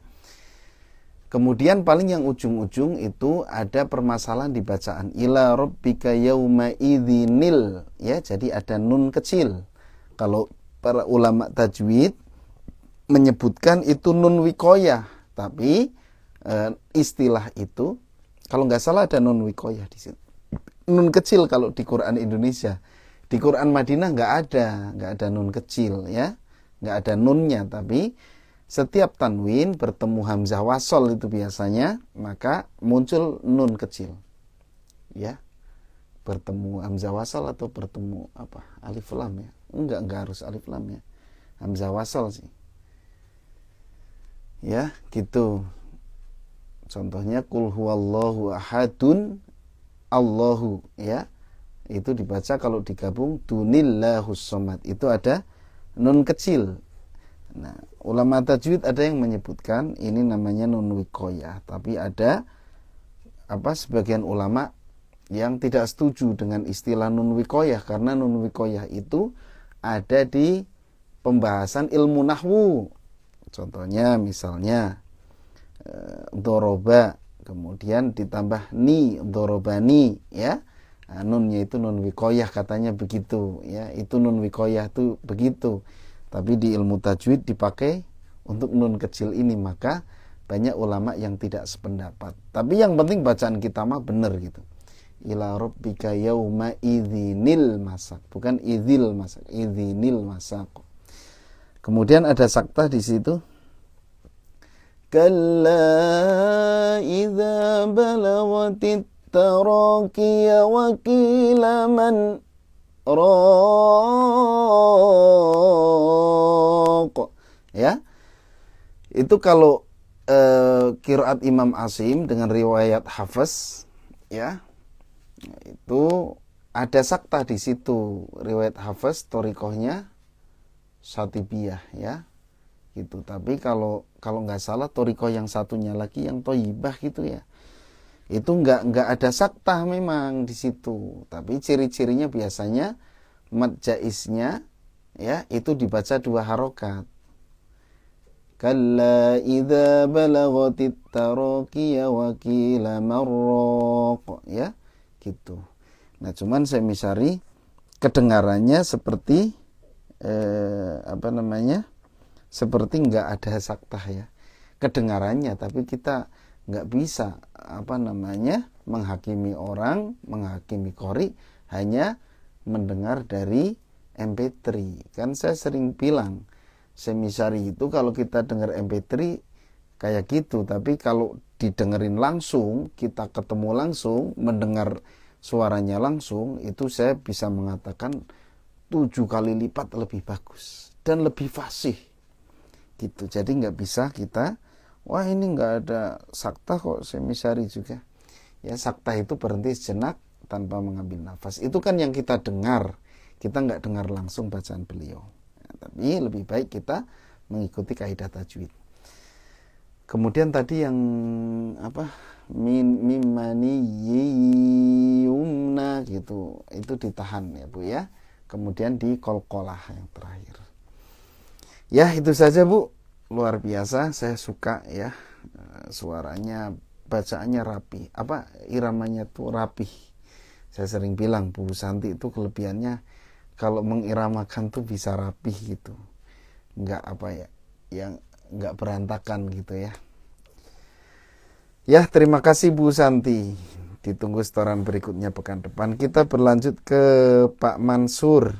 Kemudian paling yang ujung-ujung itu ada permasalahan di bacaan ila rabbika yauma idzinil ya, jadi ada nun kecil. Kalau para ulama tajwid menyebutkan itu nun wikoyah, tapi istilah itu kalau nggak salah ada nun wikoyah di situ. Nun kecil kalau di Quran Indonesia. Di Quran Madinah nggak ada nun kecil ya, nggak ada nunnya, tapi setiap tanwin bertemu hamzah wasol itu biasanya maka muncul nun kecil ya, bertemu hamzah wasol atau bertemu alif lam ya, enggak harus alif lam ya, hamzah wasol sih ya gitu. Contohnya qul huwallahu ahadun Allahu ya, itu dibaca kalau digabung dunillahus somad itu ada nun kecil. Nah, ulama tajwid ada yang menyebutkan ini namanya nun wikoyah, tapi ada sebagian ulama yang tidak setuju dengan istilah nun wikoyah karena nun wikoyah itu ada di pembahasan ilmu nahwu. Contohnya misalnya doroba kemudian ditambah ni, dorobani ya. Nah, nunnya itu nun wikoyah katanya begitu ya, itu nun wikoyah itu begitu. Tapi di ilmu tajwid dipakai untuk nun kecil ini, maka banyak ulama yang tidak sependapat. Tapi yang penting bacaan kita mah benar gitu. Ila rabbika yauma idzinil masak, bukan idzil masak, idzinil masak. Kemudian ada sakta di situ. Kalla idza balaghatit taraqiya wa qila man ya, itu kalau qiraat Imam Asim dengan riwayat Hafs ya, itu ada sakta di situ. Riwayat Hafs thoriqohnya Syatibiyah ya gitu. Tapi kalau nggak salah thoriqoh yang satunya lagi yang Thayyibah gitu ya, itu nggak ada sakta memang di situ. Tapi ciri-cirinya biasanya mad jaiznya ya itu dibaca 2 harokat. Kalla idza balaghatit taraqiya wa qila marraq ya gitu. Nah, cuman saya misari kedengarannya seperti seperti nggak ada sakta ya kedengarannya, tapi kita nggak bisa menghakimi orang, menghakimi qori hanya mendengar dari MP3. Kan saya sering bilang semisari itu kalau kita dengar MP3 kayak gitu, tapi kalau didengerin langsung, kita ketemu langsung, mendengar suaranya langsung, itu saya bisa mengatakan 7 kali lipat lebih bagus dan lebih fasih. gitu. Jadi nggak bisa kita, wah ini nggak ada sakta kok semisari juga. Ya sakta itu berhenti sejenak tanpa mengambil nafas. Itu kan yang kita dengar. Kita nggak dengar langsung bacaan beliau. Ya, tapi lebih baik kita mengikuti kaidah tajwid. Kemudian tadi yang apa? Mimani yumna gitu. Itu ditahan ya Bu ya. Kemudian di qalqalah yang terakhir. Ya itu saja Bu. Luar biasa, saya suka ya. Suaranya, bacaannya rapi. Apa iramanya tuh rapih. Saya sering bilang Bu Santi itu kelebihannya kalau mengiramakan tuh bisa rapih gitu. Enggak apa ya, yang enggak berantakan gitu ya. Ya, terima kasih Bu Santi. Ditunggu setoran berikutnya pekan depan. Kita berlanjut ke Pak Mansur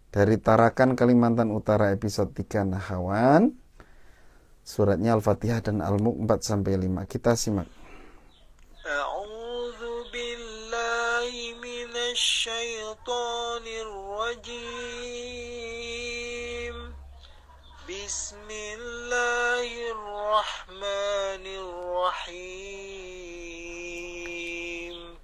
dari Tarakan, Kalimantan Utara, episode 3 Nahawan. Suratnya Al-Fatihah dan Al-Mulk 4-5. Kita simak. A'udzu billahi minasy syaithanir rajim. Bismillahirrahmanirrahim.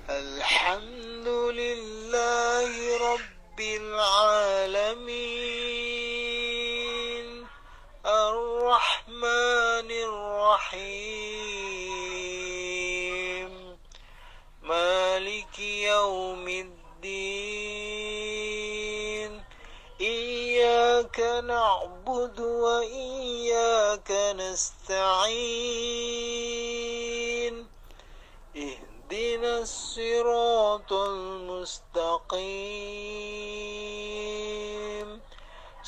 Alhamdulillahi rabbil alamin. Ar-Rahmanir Rahim. Maliki yaumiddin. Iyyaka na'budu wa iyyaka nasta'in. Ihdinas siratal mustaqim.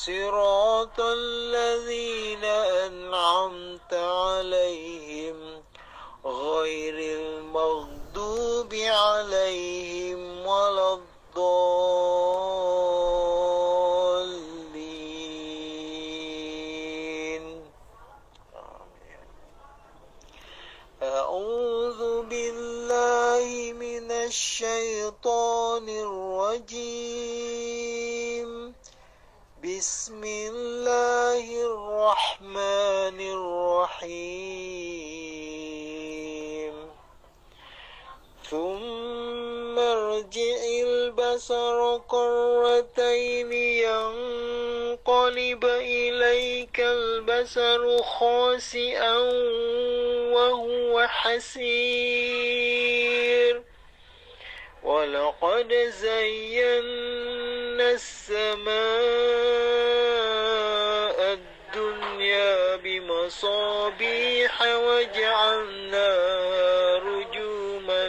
Siratal ladzina an'amta 'alaihim ghairil maghdubi 'alaihim waladdallin. A'udzu billahi minasy syaithanir rajim. Bismillahirrahmanirrahim. Thumma irji'il basara qarrataini yanqalib ilaikal basaru khasi'an wa huwa hasir. ولقد زينا السماء الدنيا بمصابيح وجعلناها رجوما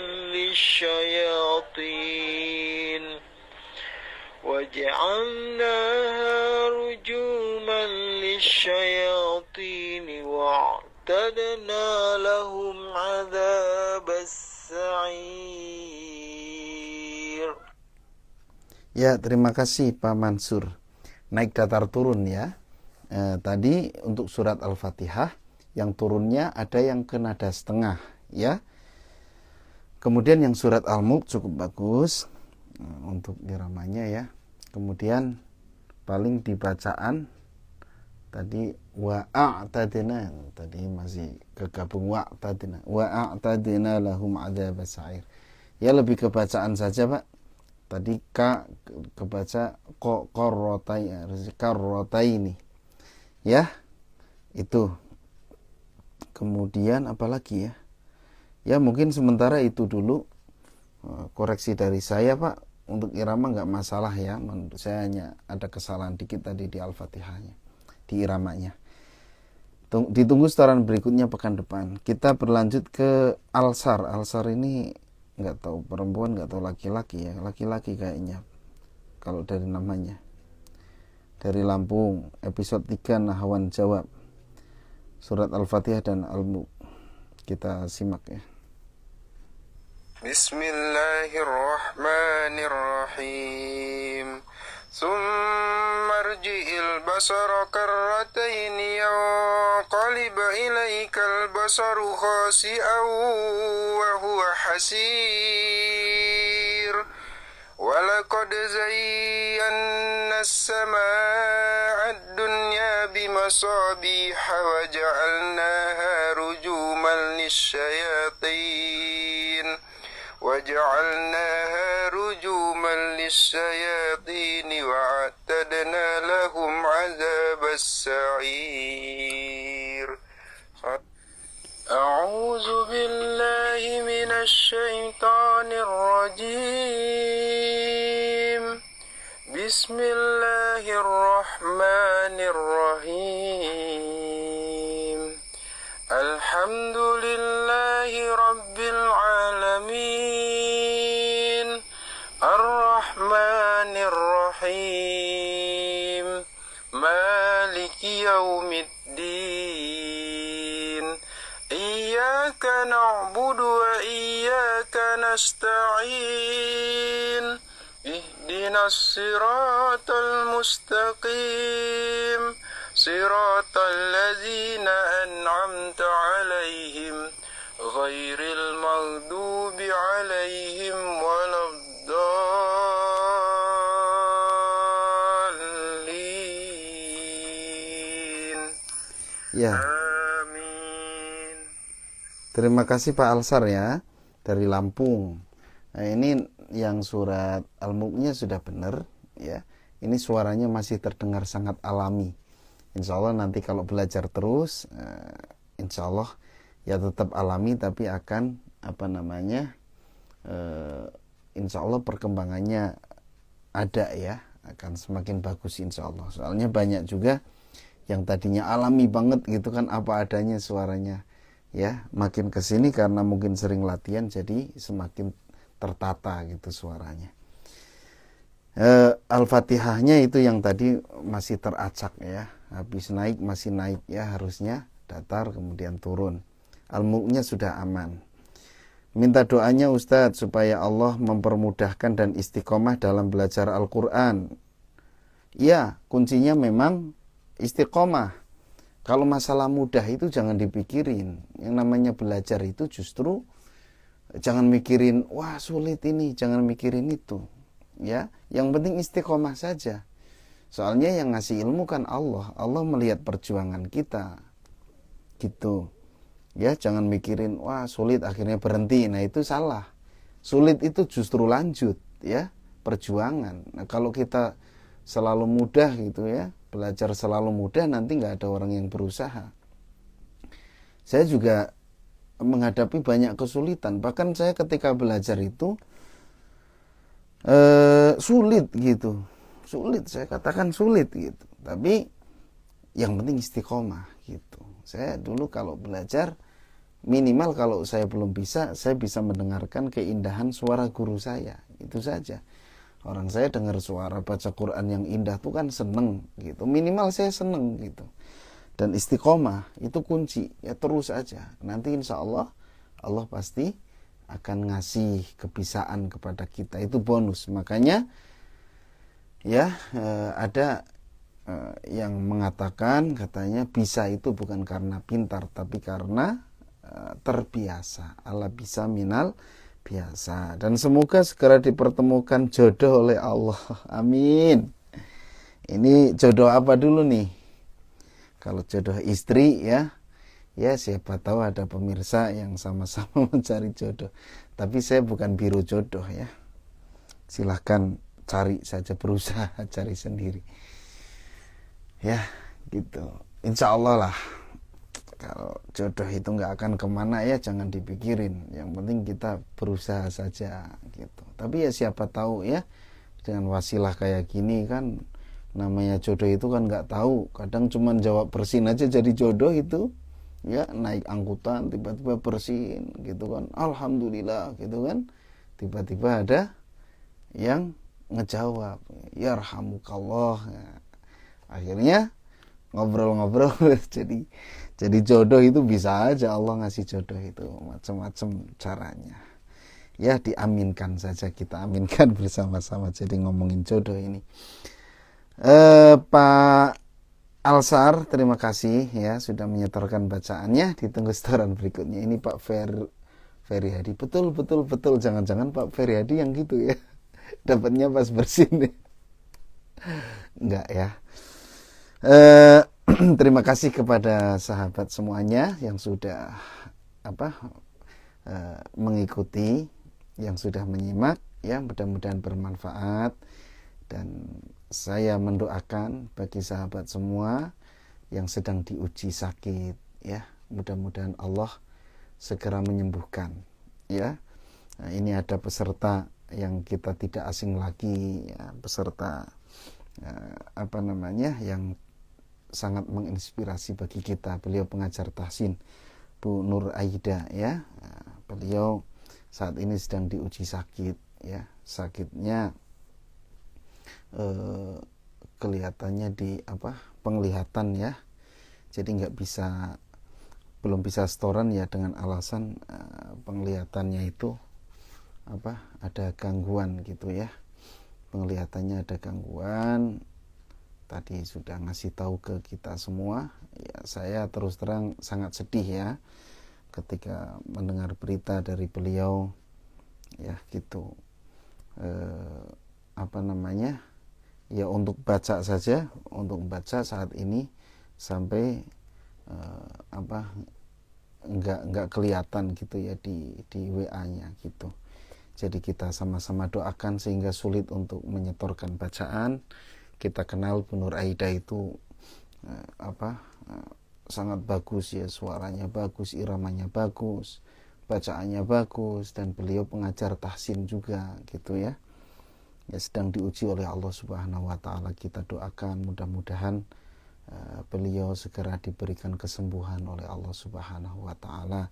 للشياطين واعتدنا لهم عذاب السعير. Ya, terima kasih Pak Mansur. Naik datar turun ya. Tadi untuk surat Al-Fatihah yang turunnya ada yang ke nada setengah ya. Kemudian yang surat Al-Mulk cukup bagus untuk iramanya ya. Kemudian paling di bacaan tadi wa'a'tadina, tadi masih kegabung wa'a'tadina lahum adzabas sa'ir. Ya lebih ke bacaan saja Pak. Tadi kebaca qarrataini ya, itu. Kemudian apalagi ya, ya mungkin sementara itu dulu koreksi dari saya Pak. Untuk irama nggak masalah ya, menurut saya hanya ada kesalahan dikit tadi di Al-Fatihahnya, di iramanya. Ditunggu setoran berikutnya pekan depan. Kita berlanjut ke Al-Sar. Al-Sar ini nggak tahu perempuan, nggak tahu laki-laki ya, laki-laki kayaknya kalau dari namanya. Dari Lampung, episode 3 Nahawan Jawab, surat Al-Fatihah dan Al-Mulk. Kita simak ya. Bismillahirrahmanirrahim. Tsumma irji'il basara karrataini yanqalib ilaikal basaru khasi'an wa huwa hasir. Walaqad zayyana as-samaa'a ad-dunya مصابيح وجعلناها رجوما للشياطين وأعتدنا لهم عذاب السعير. أعوذ بالله من الشيطان الرجيم. بسم الله الرحمن الرحيم. الحمد لله رب العالمين الرحمن الرحيم مالك يوم الدين إياك نعبد وإياك نستعين اهدنا الصراط المستقيم صراط الذين أنعمت عليهم غير المغضوب عليهم ولا الضالين. Ya, Amin. terima kasih Pak Alsar ya, dari Lampung. Nah, ini yang surat Al-Mulknya sudah benar ya. Ini suaranya masih terdengar sangat alami. Insya Allah nanti kalau belajar terus, insya Allah ya tetap alami, tapi akan insya Allah perkembangannya ada ya, akan semakin bagus insya Allah. Soalnya banyak juga yang tadinya alami banget gitu kan, apa adanya suaranya ya, makin kesini karena mungkin sering latihan jadi semakin tertata gitu suaranya. Al-Fatihahnya itu yang tadi masih teracak ya, habis naik masih naik ya, harusnya datar kemudian turun. Al-Mulknya sudah aman. Minta doanya Ustadz supaya Allah mempermudahkan dan istiqomah dalam belajar Al-Quran. Ya, kuncinya memang istiqomah. Kalau masalah mudah itu jangan dipikirin. Yang namanya belajar itu justru jangan mikirin wah sulit ini, jangan mikirin itu. Ya, yang penting istiqomah saja. Soalnya yang ngasih ilmu kan Allah. Allah melihat perjuangan kita. Gitu. Ya, jangan mikirin wah sulit akhirnya berhenti. Nah, itu salah. Sulit itu justru lanjut ya, perjuangan. Nah, kalau kita selalu mudah gitu ya, belajar selalu mudah, nanti nggak ada orang yang berusaha. Saya juga menghadapi banyak kesulitan. Bahkan saya ketika belajar itu sulit gitu, sulit, saya katakan sulit gitu, tapi yang penting istiqomah gitu. Saya dulu kalau belajar minimal kalau saya belum bisa, saya bisa mendengarkan keindahan suara guru saya, itu saja. Orang saya dengar suara baca Quran yang indah tuh kan seneng gitu, minimal saya seneng gitu. Dan istiqomah itu kunci ya, terus aja, nanti insya Allah Allah pasti akan ngasih kebisaan kepada kita, itu bonus. Makanya ya ada yang mengatakan katanya bisa itu bukan karena pintar, tapi karena terbiasa. Allah bisa minal biasa. Dan semoga segera dipertemukan jodoh oleh Allah. Amin. Ini jodoh apa dulu nih? Kalau jodoh istri ya, ya siapa tahu ada pemirsa yang sama-sama mencari jodoh. Tapi saya bukan biro jodoh ya. Silahkan cari saja, berusaha cari sendiri. Ya gitu. Insya Allah lah. Kalau jodoh itu nggak akan kemana ya, jangan dipikirin. Yang penting kita berusaha saja gitu. Tapi ya siapa tahu ya, dengan wasilah kayak gini kan, namanya jodoh itu kan nggak tahu. Kadang cuman jawab bersin aja jadi jodoh itu. Ya naik angkutan tiba-tiba bersin gitu kan, alhamdulillah gitu kan, tiba-tiba ada yang ngejawab yarhamukallah. Akhirnya ngobrol-ngobrol jadi jodoh. Itu bisa aja Allah ngasih jodoh itu macam-macam caranya ya. Diaminkan saja, kita aminkan bersama-sama. Jadi ngomongin jodoh ini, Pak Alsar, terima kasih ya sudah menyetorkan bacaannya. Ditunggu setoran berikutnya. Ini Pak Ferry Hadi. Betul. Jangan-jangan Pak Ferry Hadi yang gitu ya. Dapatnya pas bersin. Enggak ya. terima kasih kepada sahabat semuanya yang sudah mengikuti, yang sudah menyimak, ya mudah-mudahan bermanfaat. Dan saya mendoakan bagi sahabat semua yang sedang diuji sakit, ya mudah-mudahan Allah segera menyembuhkan, ya. Nah, ini ada peserta yang kita tidak asing lagi, ya, peserta yang sangat menginspirasi bagi kita. Beliau pengajar tahsin, Bu Nur Aida, ya. Beliau saat ini sedang diuji sakit, ya. Sakitnya kelihatannya di penglihatan, ya. Jadi belum bisa setoran, ya, dengan alasan penglihatannya itu ada gangguan gitu, ya. Penglihatannya ada gangguan. Tadi sudah ngasih tahu ke kita semua, ya. Saya terus terang sangat sedih, ya, ketika mendengar berita dari beliau, ya gitu. Ya untuk baca saja, untuk membaca saat ini sampai enggak kelihatan gitu, ya, di WA-nya gitu. Jadi kita sama-sama doakan sehingga sulit untuk menyetorkan bacaan. Kita kenal Bu Nur Aida itu sangat bagus, ya, suaranya bagus, iramanya bagus, bacaannya bagus, dan beliau pengajar tahsin juga gitu, ya. Ya, sedang diuji oleh Allah Subhanahu wa taala. Kita doakan mudah-mudahan beliau segera diberikan kesembuhan oleh Allah Subhanahu wa taala.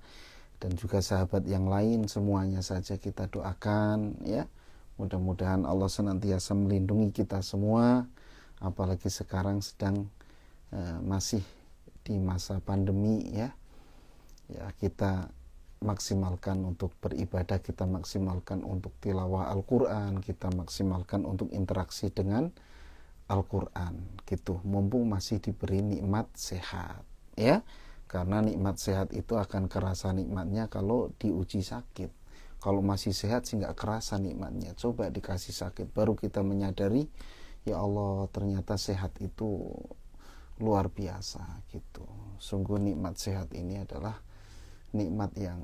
Dan juga sahabat yang lain semuanya saja kita doakan, ya. Mudah-mudahan Allah senantiasa melindungi kita semua, apalagi sekarang sedang masih di masa pandemi, ya. Ya, kita maksimalkan untuk beribadah, kita maksimalkan untuk tilawah Al-Qur'an, kita maksimalkan untuk interaksi dengan Al-Qur'an gitu, mumpung masih diberi nikmat sehat, ya. Karena nikmat sehat itu akan kerasa nikmatnya kalau diuji sakit. Kalau masih sehat sih nggak kerasa nikmatnya. Coba dikasih sakit, baru kita menyadari, ya Allah, ternyata sehat itu luar biasa gitu. Sungguh nikmat sehat ini adalah nikmat yang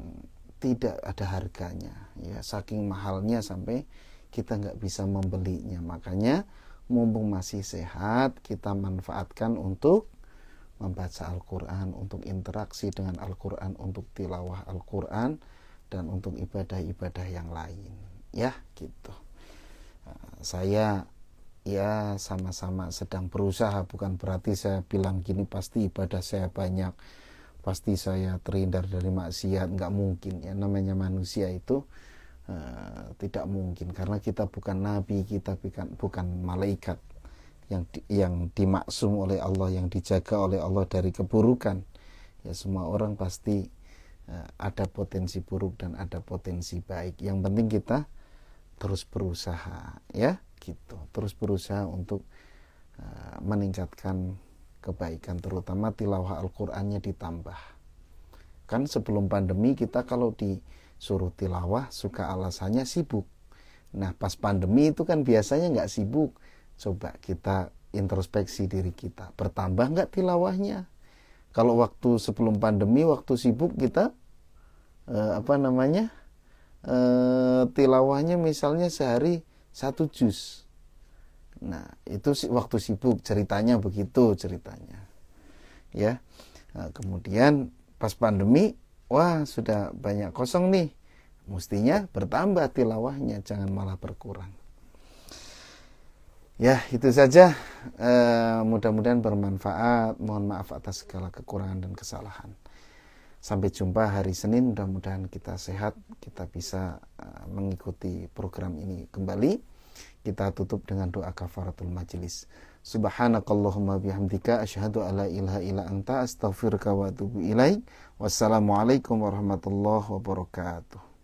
tidak ada harganya, ya. Saking mahalnya sampai kita nggak bisa membelinya. Makanya mumpung masih sehat, kita manfaatkan untuk membaca Al-Quran, untuk interaksi dengan Al-Quran, untuk tilawah Al-Quran, dan untuk ibadah-ibadah yang lain, ya gitu. Saya, ya, sama-sama sedang berusaha. Bukan berarti saya bilang gini pasti ibadah saya banyak, pasti saya terhindar dari maksiat. Nggak mungkin, ya. Namanya manusia itu tidak mungkin, karena kita bukan nabi, kita bukan malaikat yang dimaksum oleh Allah, yang dijaga oleh Allah dari keburukan. Ya, semua orang pasti ada potensi buruk dan ada potensi baik. Yang penting kita terus berusaha, ya gitu, terus berusaha untuk meningkatkan kebaikan, terutama tilawah Al-Qur'annya ditambah. Kan sebelum pandemi kita kalau disuruh tilawah suka alasannya sibuk. Nah, pas pandemi itu kan biasanya nggak sibuk. Coba kita introspeksi diri kita, bertambah nggak tilawahnya? Kalau waktu sebelum pandemi, waktu sibuk kita tilawahnya misalnya sehari 1 juz. Nah, itu waktu sibuk, ceritanya begitu ceritanya, ya. Nah, kemudian pas pandemi, wah sudah banyak kosong nih, mestinya bertambah tilawahnya, jangan malah berkurang. Ya, itu saja. Mudah-mudahan bermanfaat. Mohon maaf atas segala kekurangan dan kesalahan. Sampai jumpa hari Senin. Mudah-mudahan kita sehat, kita bisa mengikuti program ini kembali. Kita tutup dengan doa kafaratul majelis. Subhanakallahumma bihamdika asyhadu alla ilaha illa anta astaghfiruka wa atubu ilaik. Wassalamualaikum warahmatullahi wabarakatuh.